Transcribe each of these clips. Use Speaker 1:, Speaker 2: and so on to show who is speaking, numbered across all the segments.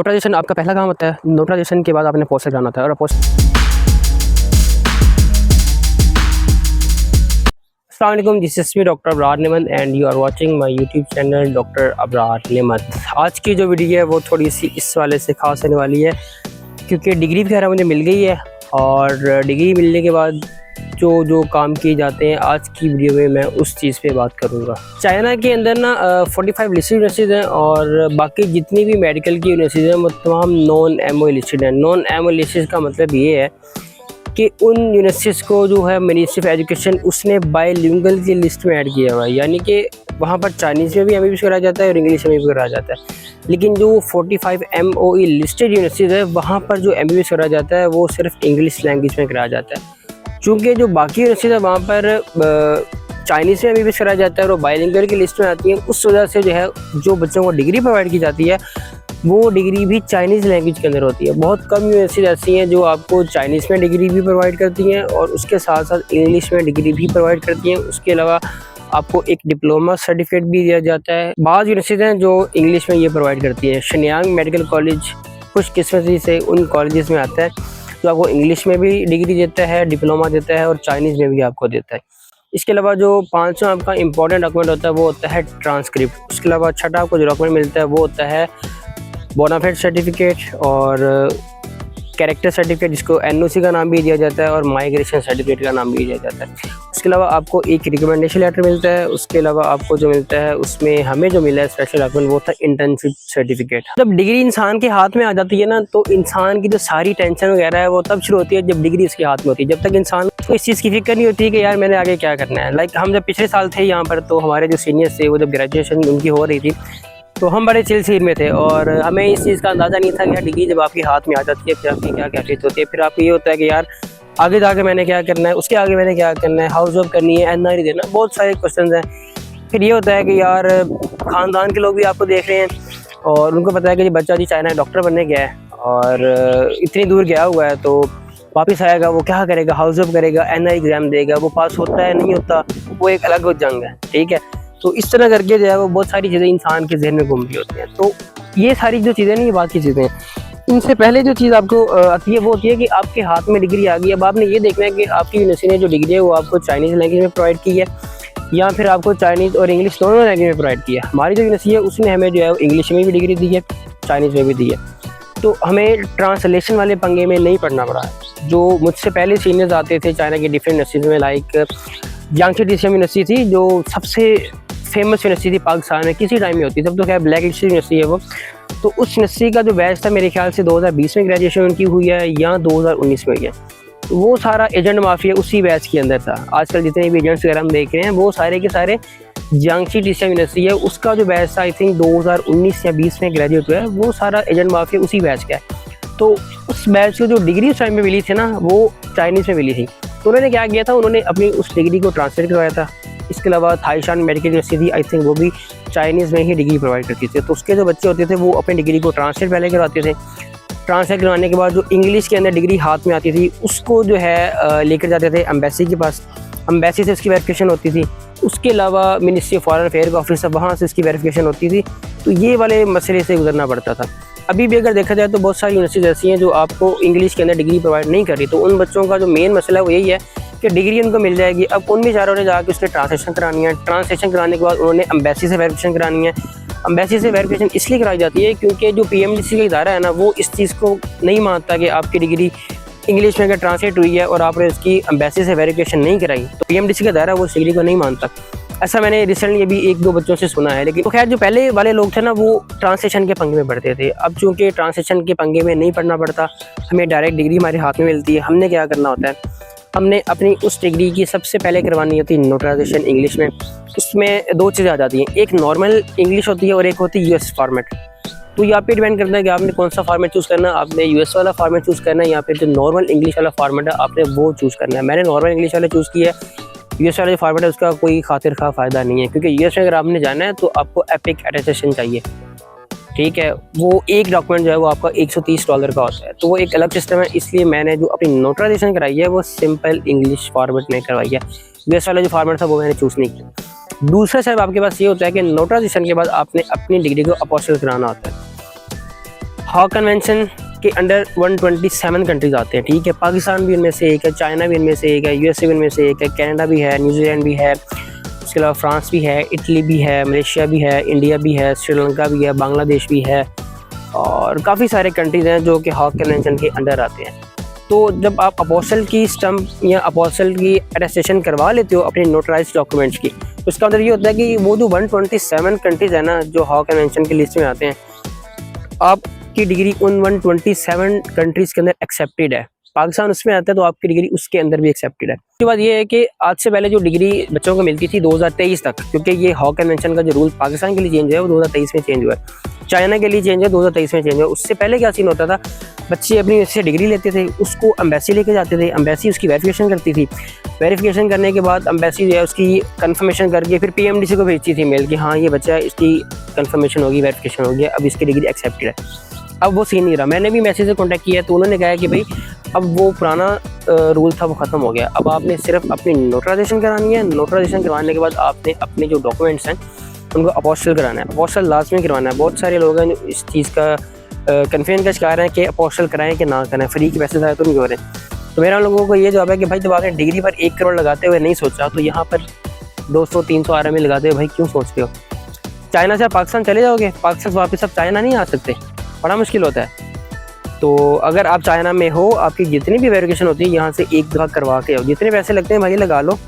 Speaker 1: Notarisation आपका पहला काम होता है। नोटराइजेशन के बाद आपने पोस्टर कराना होता है और अस्सलाम वालेकुम, this is me doctor Abrar Nemat and you are watching my YouTube channel doctor Abrar Nemat. आज की जो वीडियो है वो थोड़ी सी इस वाले से खास होने वाली है क्योंकि डिग्री वगैरह मुझे मिल गई है और डिग्री मिलने के बाद जो काम किए जाते हैं आज की वीडियो में मैं उस चीज़ पे बात करूँगा। चाइना के अंदर ना 45 लिस्टेड यूनिवर्सिटीज़ हैं और बाकी जितनी भी मेडिकल की यूनिवर्सिटीज़ हैं वो तमाम नॉन एमओ लिस्टेड हैं। नॉन एमओ लिस्टेड का मतलब ये है कि उन यूनिवर्सिटीज़ को जो है मिनिस्ट्री ऑफ एजुकेशन उसने बायलिंगुअल की लिस्ट में ऐड किया हुआ है, यानी कि वहाँ पर चाइनीज़ में भी एमबीबीएस कराया जाता है और इंग्लिश में भी कराया जाता है। लेकिन जो 45 MOE लिस्टेड यूनिवर्सिटीज़ है वहाँ पर जो एमबीबीएस कराया जाता है वो सिर्फ इंग्लिश लैंग्वेज में कराया जाता है। चूँकि जो बाकी यूनिवर्सिटीज़ है वहाँ पर चाइनीज़ में एमबीबीएस कराया जाता है और बायलिंगुअल की लिस्ट में आती है, उस वजह से जो है जो बच्चों को डिग्री प्रोवाइड की जाती है वो डिग्री भी चाइनीज़ लैंग्वेज के अंदर होती है। बहुत कम यूनिवर्सिटीज़ ऐसी हैं जो आपको चाइनीज़ में डिग्री भी प्रोवाइड करती हैं और उसके साथ साथ इंग्लिश में डिग्री भी प्रोवाइड करती हैं। उसके अलावा आपको एक डिप्लोमा सर्टिफिकेट भी दिया जाता है। बाज़ यूनिवर्सिटीज़ हैं जो इंग्लिश में ये प्रोवाइड करती हैं। शनियांग मेडिकल कॉलेज खुशकिस्मती से उन कॉलेजेस में आता है जो आपको इंग्लिश में भी डिग्री देता है, डिप्लोमा देता है और चाइनीज़ में भी आपको देता है। इसके अलावा जो 5वां आपका इंपॉर्टेंट डॉक्यूमेंट होता है वो होता है ट्रांसक्रिप्ट। उसके अलावा छठा आपको जो डॉक्यूमेंट मिलता है वो होता है बोनाफाइड सर्टिफिकेट और कैरेक्टर सर्टिफिकेट, जिसको NOC का नाम भी दिया जाता है और माइग्रेशन सर्टिफिकेट का नाम भी दिया जाता है। उसके अलावा आपको एक रिकमेंडेशन लेटर मिलता है। उसके अलावा आपको जो मिलता है उसमें हमें जो मिला है स्पेशल डॉक्यूमेंट वो था इंटर्नशिप सर्टिफिकेट। जब डिग्री इंसान के हाथ में आ जाती है ना तो इंसान की जो सारी टेंशन वगैरह है वो तब शुरू होती है जब डिग्री उसके हाथ में होती है। जब तक इंसान को इस चीज़ की फिक्र नहीं होती कि यार मैंने आगे क्या करना है। लाइक हम जब पिछले साल थे यहाँ पर तो हमारे जो सीनियर्स थे वो जब ग्रेजुएशन उनकी हो रही थी तो हम बड़े चिल सीर में थे और हमें इस चीज़ का अंदाज़ा नहीं था कि यार डिग्री जब आपके हाथ में आ जाती है फिर आपकी क्या क्या चीज़ होती है। फिर आपको ये होता है कि यार आगे जाके मैंने क्या करना है, उसके आगे मैंने क्या करना है, हाउस जॉब करनी है, NRE देना, बहुत सारे क्वेश्चन हैं। फिर ये होता है कि यार ख़ानदान के लोग भी आपको देख रहे हैं और उनको पता है कि बच्चा जी चाइना डॉक्टर बनने गया है और इतनी दूर गया हुआ है तो वापस आएगा वो क्या करेगा, हाउस जॉब करेगा, NRE एग्ज़ाम देगा, वो पास होता है नहीं होता वो एक अलग जंग है। ठीक है, तो इस तरह करके जो है वो बहुत सारी चीज़ें इंसान के जहन में घूम रही होती हैं। तो ये सारी जो चीज़ें नहीं, ये बात की चीज़ें हैं। इनसे पहले जो चीज़ आपको आती है वो होती है कि आपके हाथ में डिग्री आ गई। अब आपने ये देखना है कि आपकी यूनिवर्सिटी ने जो डिग्री है वो आपको चाइनीज़ लैंग्वेज में प्रोवाइड की है या फिर आपको चाइनीज़ और इंग्लिश दोनों लैंग्वेज में प्रोवाइड की है। हमारी जो यूनिवर्सिटी है उसने हमें जो है इंग्लिश में भी डिग्री दी है, चाइनीज़ में भी दी है, तो हमें ट्रांसलेशन वाले पंगे में नहीं पड़ना पड़ा है। जो मुझसे पहले सीनियर्स आते थे चाइना के डिफरेंट यूनिवर्सिटीज़ में, लाइक यांगची DCM यूनिवर्सिटी थी जो सबसे फेमस यूनिवर्सिटी पाकिस्तान में किसी टाइम में होती है, तब तो क्या ब्लैक लिस्ट यूनिवर्सिटी है वो। तो उस यूनिवर्सिटी का जो बैच था मेरे ख्याल से 2020 में ग्रेजुएशन उनकी हुई है या 2019 में हुई है। तो वो सारा एजेंट माफिया उसी बैच के अंदर था। आजकल जितने भी एजेंट्स वगैरह हम देख रहे हैं वो सारे के सारे यांगची DCM यूनिवर्सिटी है, उसका जो बैच था आई थिंक 2019 या 20 में ग्रेजुएट हुआ है, वो सारा एजेंट माफिया उसी बैच का है। तो उस बैच को जो डिग्री उस टाइम में मिली थी ना वो चाइनीज़ में मिली थी। तो उन्होंने क्या किया था, उन्होंने अपनी उस डिग्री को ट्रांसलेट करवाया था। इसके अलावा थाईशान मेडिकल यूनिवर्सिटी आई थिंक वो भी चाइनीज़ में ही डिग्री प्रोवाइड करती थी। तो उसके जो बच्चे होते थे वो अपनी डिग्री को ट्रांसलेट पहले करवाते थे। ट्रांसलेट करवाने के बाद जो इंग्लिश के अंदर डिग्री हाथ में आती थी उसको जो है लेकर जाते थे एम्बेसी के पास। एम्बेसी से उसकी वेरिफिकेशन होती थी। उसके अलावा मिनिस्ट्री ऑफ फॉरेन अफेयर का ऑफिस है, वहाँ से उसकी वेरिफिकेशन होती थी। तो ये वाले मसले से गुजरना पड़ता था। अभी भी अगर देखा जाए तो बहुत सारी यूनिवर्सिटीज़ ऐसी हैं जो आपको इंग्लिश के अंदर डिग्री प्रोवाइड नहीं कर रही। तो उन बच्चों का जो मेन मसला है वो यही है कि डिग्री उनको मिल जाएगी, अब उन बेचारों ने जाकर उसके ट्रांसलेशन करानी है। ट्रांसलेशन कराने के बाद उन्होंने एम्बेसी से वेरिफिकेशन करानी है। एम्बेसी से वेरिफिकेशन इसलिए कराई जाती है क्योंकि जो PMDC का इदारा है ना वो इस चीज़ को नहीं मानता कि आपकी डिग्री इंग्लिश में अगर ट्रांसलेट हुई है और आपने उसकी एम्बेसी से वेरिफिकेशन नहीं कराई तो PMDC का इदारा वो उस डिग्री को नहीं मानता। ऐसा मैंने रिसेंटली अभी 1-2 बच्चों से सुना है। लेकिन तो खैर जो पहले वाले लोग थे ना वो ट्रांसलेशन के पंगे में पढ़ते थे। अब चूँकि ट्रांसलेशन के पंगे में नहीं पढ़ना पड़ता, हमें डायरेक्ट डिग्री हमारे हाथ में मिलती है। हमने क्या करना होता है, हमने अपनी उस डिग्री की सबसे पहले करवानी होती है नोटराइजेशन इंग्लिश में। उसमें 2 चीज़ें आ जाती हैं, एक नॉर्मल इंग्लिश होती है और एक होती है US फॉर्मेट। तो यहाँ पे डिपेंड करता है कि आपने कौन सा फॉर्मेट चूज़ करना है, आपने US वाला फॉर्मेट चूज़ करना है या फिर जो नॉर्मल इंग्लिश वाला फॉर्मेट है आपने वो चूज़ करना है। मैंने नॉर्मल इंग्लिश वाला चूज़ किया है। US वाला जो फॉर्मेट है उसका कोई खातिर खा फ़ायदा नहीं है क्योंकि US में अगर आपने जाना है तो आपको एपिक अटेस्टेशन चाहिए। ठीक है, वो एक डॉक्यूमेंट जो है वो आपका $130 का होता है, तो वो एक अलग सिस्टम है। इसलिए मैंने जो अपनी नोटराइजेशन कराई है वो सिंपल इंग्लिश फॉर्मेट में करवाई है। US वाला जो फॉर्मेट था वो मैंने चूज़ नहीं किया। दूसरा स्टेप आपके पास ये होता है कि नोटराइजेशन के बाद आपने अपनी डिग्री को अपॉस्टिल कराना होता है। हॉग कन्वेंशन के अंडर 127 कंट्रीज आते हैं, ठीक है। पाकिस्तान भी इनमें से एक है, चाइना भी इनमें से एक है, यूएसए भी इनमें से एक है, कनाडा भी है, न्यूजीलैंड भी है, उसके अलावा फ्रांस भी है, इटली भी है, मलेशिया भी है, इंडिया भी है, श्रीलंका भी है, बांग्लादेश भी है, और काफ़ी सारे कंट्रीज़ हैं जो कि हॉग कन्वेंशन के अंडर आते हैं। तो जब आप अपोस्टल की स्टम्प या अपोस्टल की अटेस्टेशन करवा लेते हो अपने नोटराइज डॉक्यूमेंट्स की, तो इसका मतलब ये होता है कि वो जो 127 कंट्रीज़ है ना जो हॉग कन्वेंशन की लिस्ट में आते हैं, आपकी डिग्री उन 127 कंट्रीज़ के अंदर एक्सेप्टेड है। पाकिस्तान उसमें आता है तो आपकी डिग्री उसके अंदर भी एक्सेप्टेड है। उसके बाद ये है कि आज से पहले जो डिग्री बच्चों को मिलती थी 2023 तक, क्योंकि ये हॉग कन्वेंशन का जो रूल पाकिस्तान के लिए चेंज है वो 2023 में चेंज हुआ है, चाइना के लिए चेंज है 2023 में चेंज हुआ। उससे पहले क्या सीन होता था, बच्चे अपनी से डिग्री लेते थे, उसको एम्बेसी लेके जाते थे, एम्बेसी उसकी वेरिफिकेशन करती थी, वेरिफिकेशन करने के बाद एम्बेसी जो है उसकी कंफर्मेशन करके फिर पीएमडीसी को भेजती थी मेल कि हाँ ये बच्चा है, इसकी कंफर्मेशन होगी, वेरिफिकेशन होगी, अब इसकी डिग्री एक्सेप्टेड है। अब वो सीन नहीं रहा। मैंने भी मैसेज से कॉन्टैक्ट किया तो उन्होंने कहा कि भाई अब वो पुराना रूल था वो ख़त्म हो गया, अब आपने सिर्फ अपनी नोटराइजेशन करानी है। नोटराइजेशन करवाने के बाद आपने अपने जो डॉक्यूमेंट्स हैं उनको अपोस्टल कराना है, अपोस्टल लाजमी करवाना है। बहुत सारे लोग हैं जो इस चीज़ का कन्फ्यूजन का शिकार हैं कि अपोस्टल कराएं कि ना कराएं, फ्री के पैसे ज़्यादा तो नहीं हो रहे। तो मेरा लोगों को ये जवाब है कि भाई जब आपने डिग्री पर 1 करोड़ लगाते हुए नहीं सोचा तो यहाँ पर 200-300 RMA लगाते हुए भाई क्यों सोचते हो। चाइना से आप पाकिस्तान चले जाओगे, पाकिस्तान से वापस आप चाइना नहीं आ सकते, बड़ा मुश्किल होता है। तो अगर आप चाइना में हो, आपकी जितनी भी वेरिफिकेशन होती है यहाँ से एक दफ़ा करवा के आओ, जितने पैसे लगते हैं भाई लगा लो,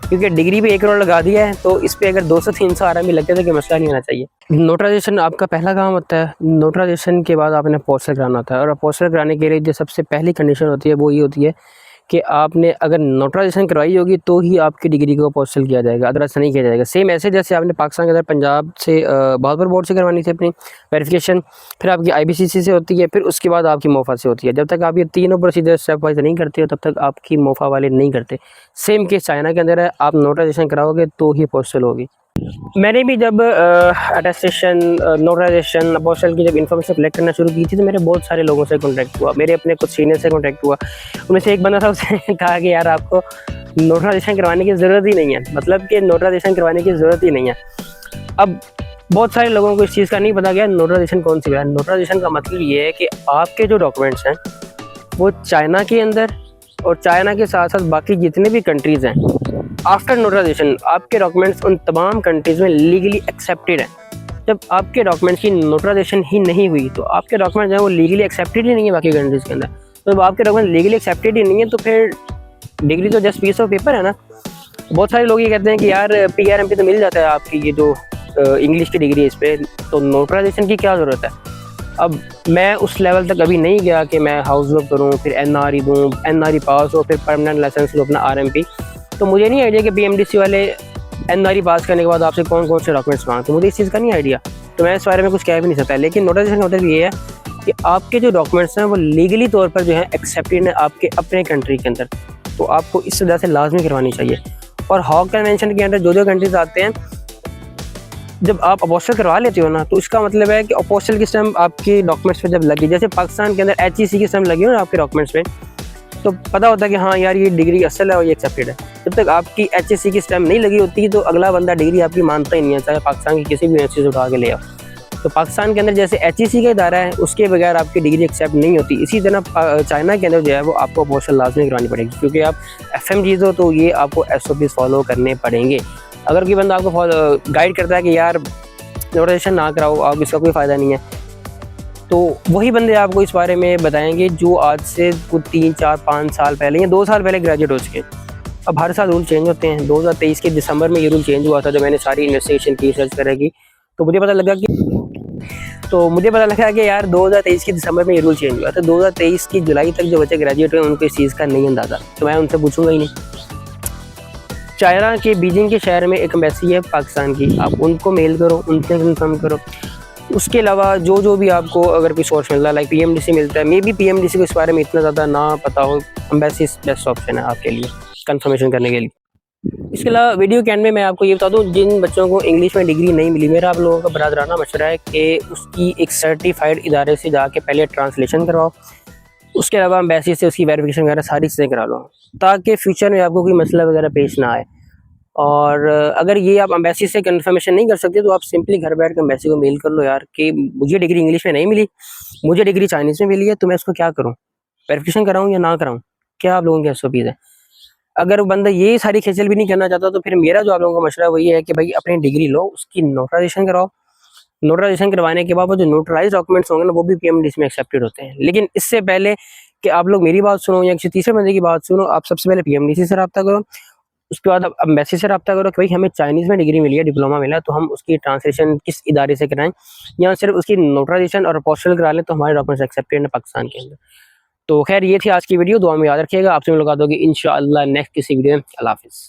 Speaker 1: क्योंकि डिग्री पे 1 करोड़ लगा दिया है तो इस पर अगर 200-300 RMA लगते हैं तो कोई मसला नहीं होना चाहिए। नोटराइजेशन आपका पहला काम होता है। नोटराइजेशन के बाद आपने अपोस्टल कराना होता है, और अपोस्टल कराने के लिए जो सबसे पहली कंडीशन होती है वो ये होती है कि आपने अगर नोटराइजेशन करवाई होगी तो ही आपकी डिग्री को अपोस्टल किया जाएगा, अदरवाइज नहीं किया जाएगा। सेम ऐसे जैसे आपने पाकिस्तान के अंदर पंजाब से बहादुरपुर बोर्ड से करवानी थी अपनी वेरिफिकेशन, फिर आपकी IBCC से होती है, फिर उसके बाद आपकी मोफा से होती है। जब तक आप ये तीनों प्रोसीजर स्टेप वाइज नहीं करते हो तब तक आपकी मोफा वाले नहीं करते। सेम केस चाइना के अंदर है, आप नोटराइजेशन कराओगे तो ही अपोस्टल होगी। मैंने भी जब अटेस्टेशन, नोटराइजेशन, अपोस्टल की जब इन्फॉर्मेशन कलेक्ट करना शुरू की थी तो मेरे बहुत सारे लोगों से कॉन्टैक्ट हुआ, मेरे अपने कुछ सीनियर से कॉन्टैक्ट हुआ। उनमें से एक बंदा था, उसने कहा कि यार आपको नोटराइजेशन करवाने की ज़रूरत ही नहीं है, मतलब कि नोटराइजेशन करवाने की ज़रूरत ही नहीं है। अब बहुत सारे लोगों को इस चीज़ का नहीं पता गया नोटराइजेशन कौन सी है। नोटराइजेशन का मतलब ये है कि आपके जो डॉक्यूमेंट्स हैं वो चाइना के अंदर और चाइना के साथ साथ बाकी जितने भी कंट्रीज़ हैं, आफ्टर नोटराइजेशन आपके डॉक्यूमेंट्स उन तमाम कंट्रीज़ में लीगली एक्सेप्टेड हैं। जब आपके डॉक्यूमेंट्स की नोटराइजेशन ही नहीं हुई तो आपके डॉक्यूमेंट्स जो है वो लीगली एक्सेप्टेड ही नहीं है बाकी कंट्रीज़ के अंदर। तो जब आपके डॉक्यूमेंट लीगली एक्सेप्टेड ही नहीं है तो फिर डिग्री तो जस्ट पीस ऑफ पेपर है ना। बहुत सारे लोग ये कहते हैं कि यार PRMP तो मिल जाता है आपकी ये जो इंग्लिश की डिग्री है इस पर, तो नोटराइजेशन की क्या ज़रूरत है। अब मैं उस लेवल तक अभी नहीं गया कि मैं हाउस वर्क करूँ, फिर NRE दूँ, NRE पास हो, फिर परमानेंट लाइसेंस लूँ अपना RMP। तो मुझे नहीं आइडिया कि PMDC वाले NRE पास करने के बाद आपसे कौन कौन से डॉक्यूमेंट्स मांगते, मुझे इस चीज़ का नहीं आइडिया, तो मैं इस बारे में कुछ कह भी नहीं सकता। लेकिन नोटराइजेशन का मतलब ये है कि आपके जो डॉक्यूमेंट्स हैं वो लीगली तौर पर जो है एक्सेप्टेड है आपके अपने कंट्री के अंदर, तो आपको इस वजह से लाजमी करवानी चाहिए। और हॉग कन्वेंशन के अंदर जो कंट्रीज आते हैं, जब आप अपोस्टल करवा लेते हो ना तो इसका मतलब है कि अपोस्टल की स्टैम्प आपके डॉक्यूमेंट्स पे जब लगी, जैसे पाकिस्तान के अंदर HEC की स्टैम्प लगी हो ना आपके डॉक्यूमेंट्स पे, तो पता होता है कि हाँ यार ये डिग्री असल है और ये एक्सेप्टेड है। जब तक आपकी HEC की स्टैम्प नहीं लगी होती तो अगला बंदा डिग्री आपकी मानता ही नहीं है, चाहे पाकिस्तान की किसी भी यूनिवर्सिटी से उठा के ले आओ। तो पाकिस्तान के अंदर जैसे HEC का इदारा है उसके बगैर आपकी डिग्री एक्सेप्ट नहीं होती, इसी तरह चाइना के अंदर जो है वो आपको अपोस्टल लाजमी करवानी पड़ेगी, क्योंकि आप FMGs हो तो ये आपको SOPs फॉलो करने पड़ेंगे। अगर कोई बंदा आपको गाइड करता है कि यार नोटराइजेशन ना कराओ, आप इसका कोई फ़ायदा नहीं है, तो वही बंदे आपको इस बारे में बताएंगे जो आज से कुछ 3, 4, 5 साल पहले या 2 साल पहले ग्रेजुएट हो चुके हैं। अब हर साल रूल चेंज होते हैं। 2023 के दिसंबर में ये रूल चेंज हुआ था जब मैंने सारी इन्वेस्टिगेशन की, सर्च करेगी, तो मुझे पता लगा कि यार 2023 के दिसंबर में ये रूल चेंज हुआ था। 2023 की जुलाई तक जो बच्चे ग्रेजुएट हुए उनको इस चीज़ का नहीं अंदाज़ा, तो मैं उनसे पूछूंगा ही नहीं। चाइना के बीजिंग के शहर में एक एम्बेसी है पाकिस्तान की, आप उनको मेल करो, उनसे कंफर्म करो। उसके अलावा जो भी आपको अगर कोई सोर्स मिल रहा है, लाइक PMDC मिलता है, मे बी PMDC को इस बारे में इतना ज़्यादा ना पता हो, एम्बेसी बेस्ट ऑप्शन है आपके लिए कंफर्मेशन करने के लिए। इसके अलावा वीडियो के एंड में मैं आपको ये बता दूं, जिन बच्चों को इंग्लिश में डिग्री नहीं मिली, मेरा आप लोगों का बरादराना मशवरा है कि उसकी एक सर्टिफाइड इदारे से जाके पहले ट्रांसलेशन करवाओ, उसके अलावा एम्बेसी से उसकी वेरिफिकेशन वगैरह सारी चीज़ें करा लो, ताकि फ्यूचर में आपको कोई मसला वगैरह पेश ना आए। और अगर ये आप एम्बेसी से कन्फर्मेशन नहीं कर सकते तो आप सिंपली घर बैठ कर एम्बेसी को मेल कर लो यार कि मुझे डिग्री इंग्लिश में नहीं मिली, मुझे डिग्री चाइनीज़ में मिली है, तो मैं इसको क्या करूँ, वेरिफिकेशन कराऊँ या ना कराऊँ, क्या आप लोगों की एसओपीज़ है। अगर वो बंदा ये सारी खेचल भी नहीं करना चाहता तो फिर मेरा जो आप लोगों का मशवरा वही है कि भाई अपनी डिग्री लो, उसकी नोटराइजेशन कराओ, नोटराइजेशन करवाने के बाद वो जो नोटराइज डॉक्यूमेंट्स होंगे ना वो भी पीएमडीसी में एक्सेप्टेड होते हैं। लेकिन इससे पहले कि आप लोग मेरी बात सुनो या किसी तीसरे बंदे की बात सुनो, आप सबसे पहले पीएमडीसी से रब्ता करो, उसके बाद आप एम्बेसी से रब्ता करो कि भाई हमें चाइनीज़ में डिग्री मिली है, डिप्लोमा मिला है, तो हम उसकी ट्रांसलेशन किस इदारे से कराएं, या सिर्फ उसकी नोटराइजेशन और अपोस्टल करा लें तो हमारे डॉक्यूमेंट्स एक्सेप्टेड हैं पाकिस्तान के अंदर। तो खैर ये थी आज की वीडियो, दुआ में याद रखिएगा, आपसे मुलाकात होगी इंशाअल्लाह नेक्स्ट किसी वीडियो में। अल्लाह हाफिज़।